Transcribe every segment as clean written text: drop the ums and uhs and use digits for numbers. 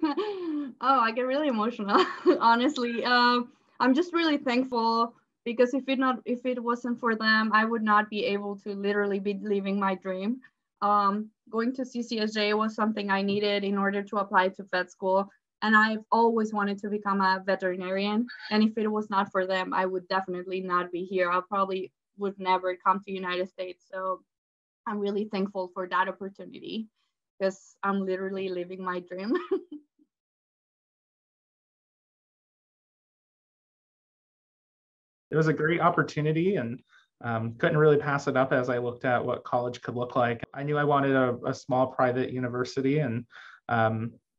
Oh, I get really emotional, honestly. I'm just really thankful because if it wasn't for them, I would not be able to literally be living my dream. Going to CCSJ was something I needed in order to apply to vet school, and I've always wanted to become a veterinarian. And if it was not for them, I would definitely not be here. I probably would never come to United States. So I'm really thankful for that opportunity because I'm literally living my dream. It was a great opportunity, and couldn't really pass it up as I looked at what college could look like. I knew I wanted a small private university, and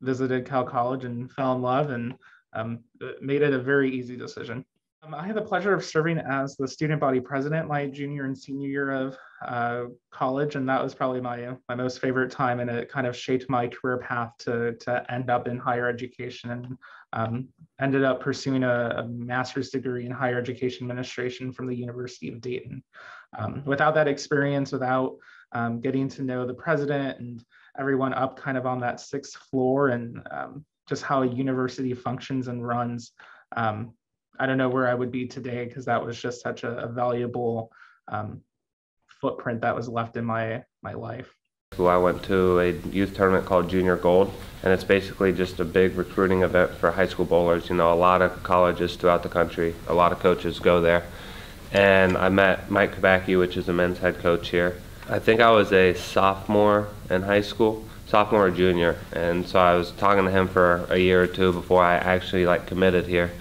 visited Cal College and fell in love, and made it a very easy decision. I had the pleasure of serving as the student body president my junior and senior year of college, and that was probably my most favorite time, and it kind of shaped my career path to end up in higher education, and ended up pursuing a master's degree in higher education administration from the University of Dayton. Without that experience, without getting to know the president and everyone up kind of on that sixth floor, and just how a university functions and runs, I don't know where I would be today, because that was just such a valuable footprint that was left in my life. I went to a youth tournament called Junior Gold, and it's basically just a big recruiting event for high school bowlers. You know, a lot of colleges throughout the country, a lot of coaches go there. And I met Mike Kabacki, which is the men's head coach here. I think I was a sophomore in high school, sophomore or junior, and so I was talking to him for a year or two before I actually committed here.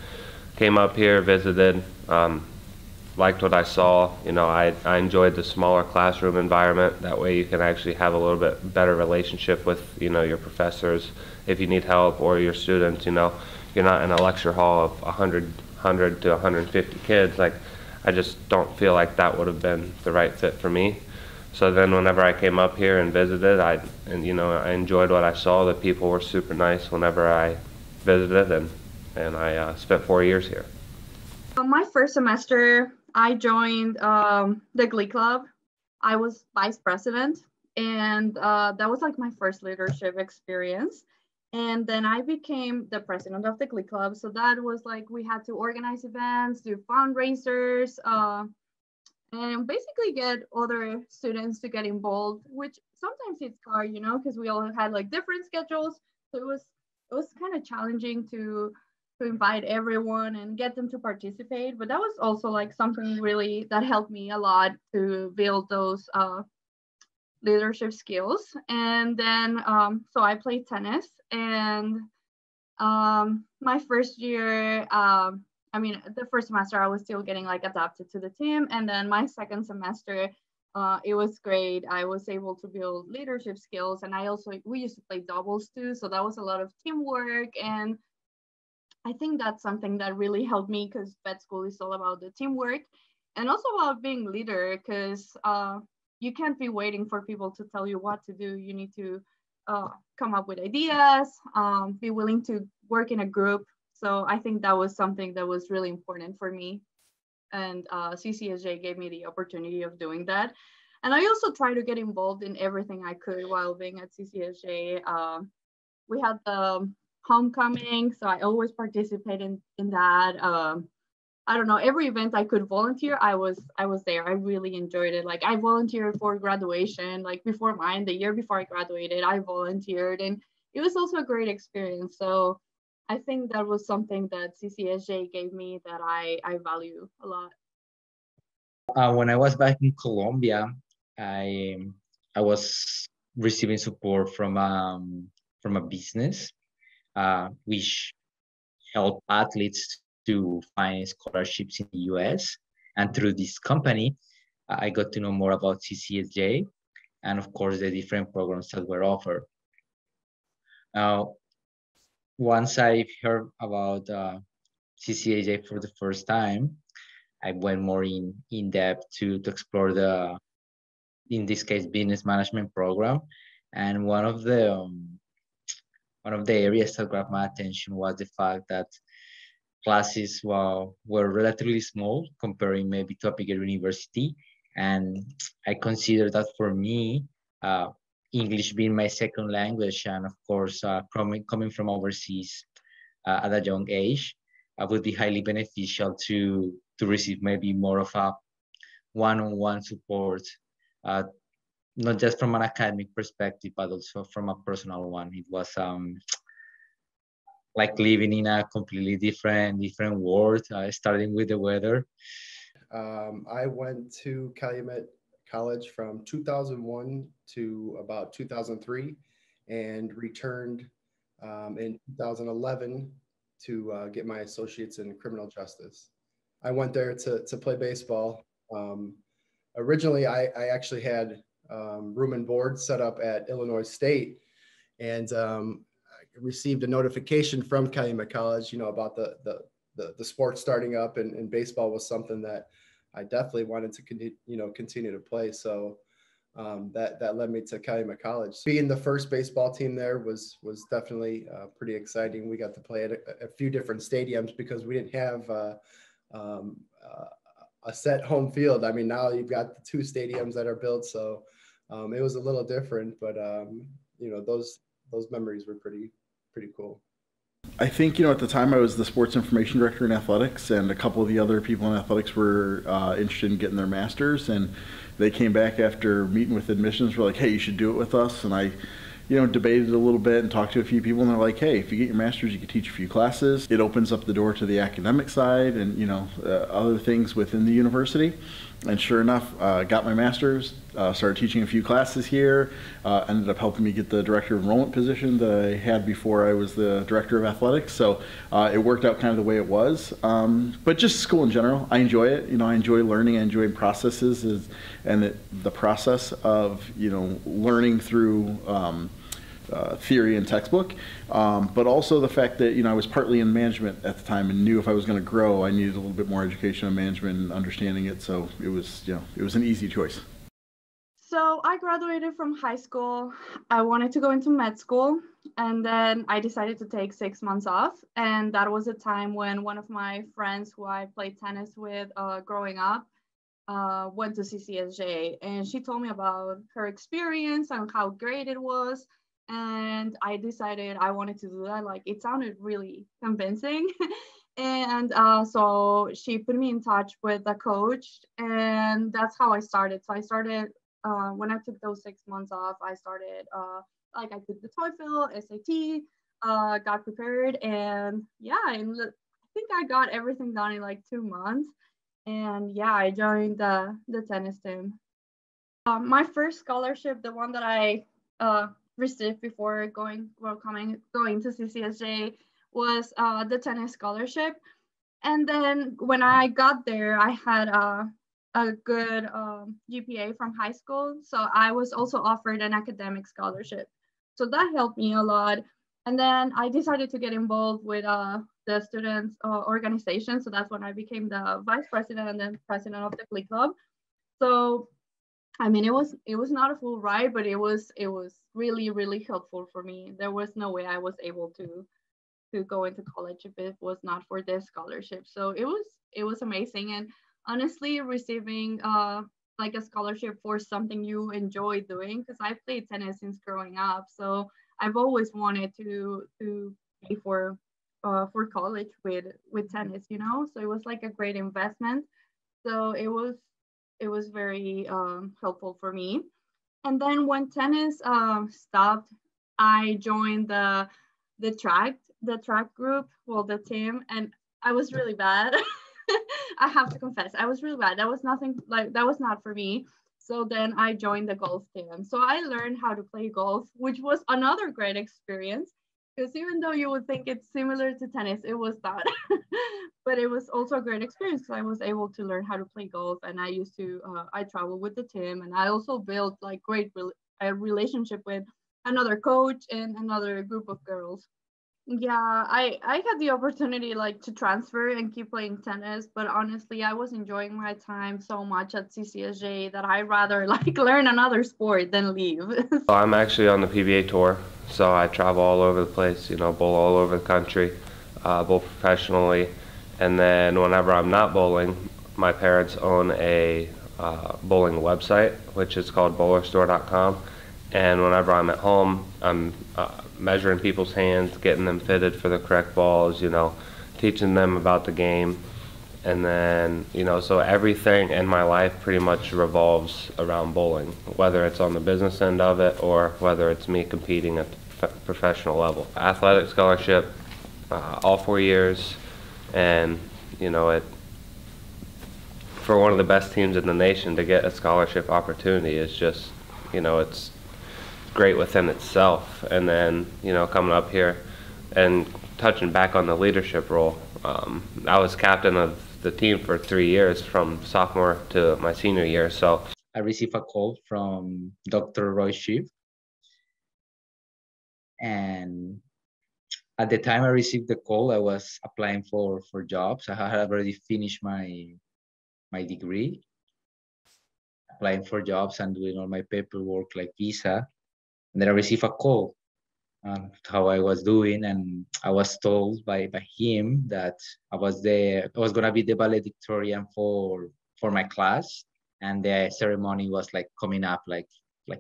Came up here, visited, liked what I saw. You know, I enjoyed the smaller classroom environment. That way you can actually have a little bit better relationship with, you know, your professors if you need help, or your students. You know, you're not in a lecture hall of 100 to 150 kids. I just don't feel like that would have been the right fit for me. So then whenever I came up here and visited, I enjoyed what I saw. The people were super nice whenever I visited, and I spent 4 years here. My first semester, I joined the Glee Club. I was vice president, and that was my first leadership experience. And then I became the president of the Glee Club. So that was we had to organize events, do fundraisers, and basically get other students to get involved, which sometimes it's hard, because we all had different schedules. So it was kind of challenging to invite everyone and get them to participate. But that was also something really that helped me a lot to build those leadership skills. And then, so I played tennis, and my first year, the first semester I was still getting adapted to the team. And then my second semester, it was great. I was able to build leadership skills, and we used to play doubles too. So that was a lot of teamwork, and I think that's something that really helped me, because vet school is all about the teamwork and also about being leader, because you can't be waiting for people to tell you what to do. You need to come up with ideas, be willing to work in a group. So I think that was something that was really important for me. And CCSJ gave me the opportunity of doing that. And I also try to get involved in everything I could while being at CCSJ. We had the homecoming, so I always participate in that. I don't know, every event I could volunteer, I was there. I really enjoyed it. I volunteered for graduation, before mine, the year before I graduated, I volunteered, and it was also a great experience. So I think that was something that CCSJ gave me that I value a lot. When I was back in Colombia, I was receiving support from a business which helped athletes to find scholarships in the US. And through this company, I got to know more about CCSJ and, of course, the different programs that were offered. Now, once I heard about CCSJ for the first time, I went more in depth to explore in this case, business management program. And one of the areas that grabbed my attention was the fact that classes were relatively small comparing maybe to a bigger university. And I consider that for me, English being my second language, and of course, coming from overseas at a young age, would be highly beneficial to receive maybe more of a one-on-one support, not just from an academic perspective, but also from a personal one. It was like living in a completely different world, starting with the weather. I went to Calumet College from 2001 to about 2003 and returned in 2011 to get my associates in criminal justice. I went there to play baseball. Originally, I actually had room and board set up at Illinois State, and received a notification from Calumet College, about the sport starting up, and baseball was something that I definitely wanted to continue to play. So that led me to Calumet College. Being the first baseball team there was definitely pretty exciting. We got to play at a few different stadiums because we didn't have a set home field. I mean, now you've got the two stadiums that are built, so it was a little different, but those memories were pretty cool. I think, at the time I was the sports information director in athletics, and a couple of the other people in athletics were interested in getting their masters, and they came back after meeting with admissions, were like, hey, you should do it with us. And I debated a little bit and talked to a few people, and they're like, hey, if you get your master's, you can teach a few classes. It opens up the door to the academic side and, other things within the university. And sure enough, got my master's, started teaching a few classes here, ended up helping me get the director of enrollment position that I had before I was the director of athletics. So it worked out kind of the way it was. But just school in general, I enjoy it. I enjoy learning, I enjoy processes and the process of, learning through theory and textbook, but also the fact that I was partly in management at the time and knew if I was going to grow, I needed a little bit more education on management and understanding it. So it was an easy choice. So I graduated from high school. I wanted to go into med school, and then I decided to take 6 months off. And that was a time when one of my friends who I played tennis with growing up went to CCSJ, and she told me about her experience and how great it was. And I decided I wanted to do that. Like, it sounded really convincing. And so she put me in touch with a coach, and that's how I started. So I started, when I took those 6 months off, I started, I took the TOEFL, SAT, got prepared, and I think I got everything done in like 2 months. And I joined the tennis team. My first scholarship, the one that I received before going to CCSJ, was the tennis scholarship. And then when I got there, I had a good GPA from high school, so I was also offered an academic scholarship. So that helped me a lot. And then I decided to get involved with the students organization. So that's when I became the vice president and then president of the Glee Club. So I mean, it was not a full ride, but it was really, really helpful for me. There was no way I was able to go into college if it was not for this scholarship. So it was amazing. And honestly, receiving like a scholarship for something you enjoy doing, because I played tennis since growing up, so I've always wanted to pay for college with tennis, So it was like a great investment. So it was very helpful for me. And then when tennis stopped, I joined the track group, the team, and I was really bad. I have to confess, I was really bad. That was not for me. So then I joined the golf team. So I learned how to play golf, which was another great experience, because even though you would think it's similar to tennis, it was not. But it was also a great experience because I was able to learn how to play golf, and I used to I traveled with the team, and I also built like a relationship with another coach and another group of girls. I had the opportunity to transfer and keep playing tennis, but honestly, I was enjoying my time so much at CCSJ that I'd rather learn another sport than leave. I'm actually on the PBA tour, so I travel all over the place, bowl all over the country, bowl professionally, and then whenever I'm not bowling, my parents own a bowling website, which is called bowlerstore.com. And whenever I'm at home, I'm measuring people's hands, getting them fitted for the correct balls, you know, teaching them about the game. And then, you know, so everything in my life pretty much revolves around bowling, whether it's on the business end of it or whether it's me competing at the professional level. Athletic scholarship, all 4 years, and, you know, for one of the best teams in the nation to get a scholarship opportunity is just, you know, it's great within itself. And then, you know, coming up here and touching back on the leadership role, I was captain of the team for 3 years, from sophomore to my senior year. So I received a call from Dr. Roy Schiff, and at the time I received the call, I was applying for jobs. I had already finished my degree, applying for jobs and doing all my paperwork like visa. And then I received a call on how I was doing, and I was told by him that I was gonna be the valedictorian for my class, and the ceremony was like coming up like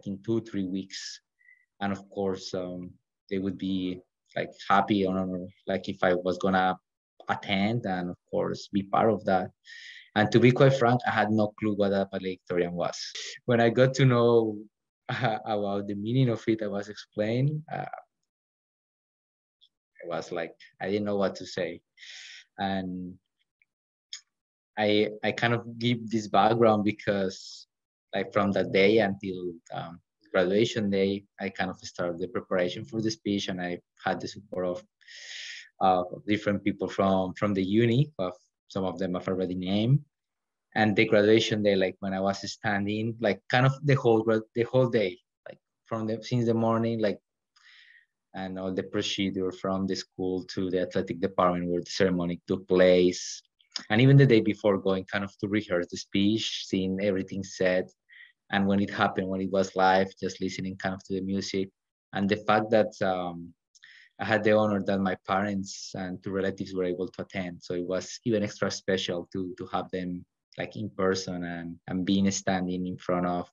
in 2-3 weeks, and of course they would be like happy on like if I was gonna attend and of course be part of that. And to be quite frank, I had no clue what a valedictorian was. When I got to know about the meaning of it, I was explained. It was like I didn't know what to say, and I kind of give this background because like from that day until graduation day, I kind of started the preparation for the speech, and I had the support of different people from the uni. Of some of them I've already named. And the graduation day, like when I was standing, like kind of the whole day, like since the morning, like, and all the procedure from the school to the athletic department where the ceremony took place, and even the day before, going kind of to rehearse the speech, seeing everything said, and when it happened, when it was live, just listening kind of to the music, and the fact that I had the honor that my parents and 2 relatives were able to attend, so it was even extra special to have them like in person and being standing in front of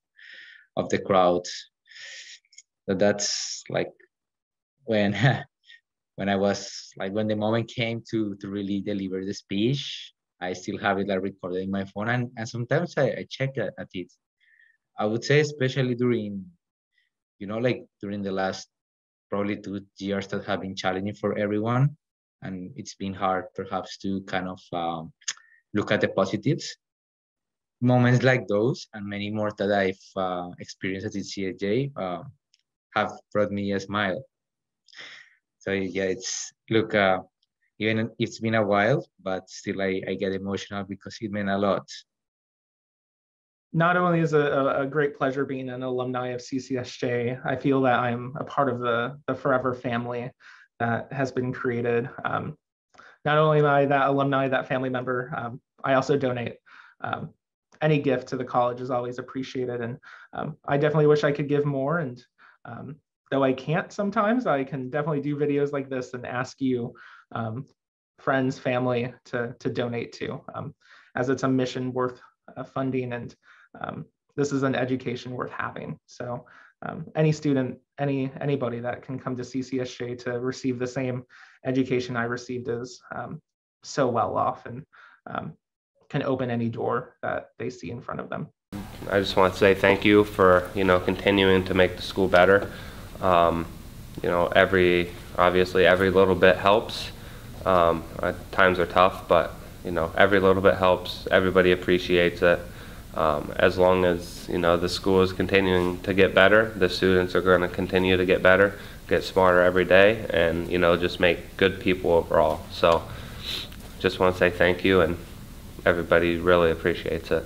the crowd. So that's like when I was like, when the moment came to really deliver the speech, I still have it like recorded in my phone, and sometimes I check at it. I would say especially during, you know, like during the last probably 2 years that have been challenging for everyone, and it's been hard perhaps to kind of look at the positives. Moments like those and many more that I've experienced at CCSJ have brought me a smile. So yeah, it's even it's been a while, but still I get emotional because it meant a lot. Not only is it a great pleasure being an alumni of CCSJ, I feel that I'm a part of the forever family that has been created. Not only am I that alumni, that family member, I also donate. Any gift to the college is always appreciated, and I definitely wish I could give more, and though I can't sometimes, I can definitely do videos like this and ask you, friends, family, to donate to, as it's a mission worth funding, and this is an education worth having. So any student, anybody that can come to CCSJ to receive the same education I received is so well off, and can open any door that they see in front of them. I just want to say thank you for, you know, continuing to make the school better. You know, obviously every little bit helps. Times are tough, but you know, every little bit helps. Everybody appreciates it. As long as, you know, the school is continuing to get better, the students are going to continue to get better, get smarter every day, and, you know, just make good people overall. So just want to say thank you, and everybody really appreciates it.